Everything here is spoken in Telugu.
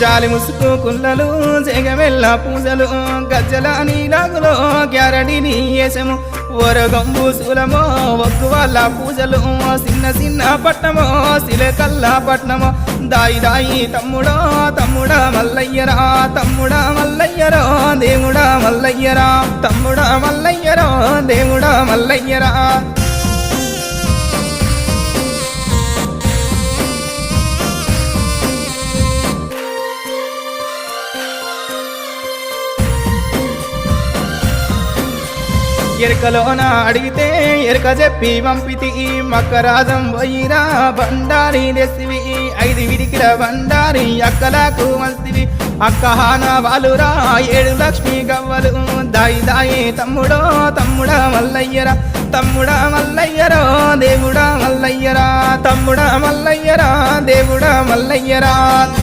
జాలి ముసుకు కుల్లలు జగమెల్ల పూజలు గజ్జల నీలాగులో గ్యారడీని వేసము ఒరగంబు శూలమో ఒగ్గు వాళ్ళ పూజలు చిన్న చిన్న పట్నమో సిలకల్లా పట్నమో దాయి దాయి తమ్ముడో తమ్ముడా మల్లయ్యరా తమ్ముడా మల్లయ్యరో దేవుడా మల్లయ్యరా తమ్ముడా మల్లయ్యరో దేవుడా మల్లయ్యరా ఎరుకలోన అడిగితే ఎరుక చెప్పి పంపితి మక్కరాజం పోయిరా బండారి తెసివి 5 విడికిల బండారి అక్కలకు మల్సివి అక్కహాన వాలురా 7 లక్ష్మి గవ్వలు దాయి దాయి తమ్ముడో తమ్ముడా మల్లయ్యరా తమ్ముడా మల్లయ్యరో దేవుడా మల్లయ్యరా తమ్ముడా మల్లయ్యరా దేవుడా మల్లయ్యరా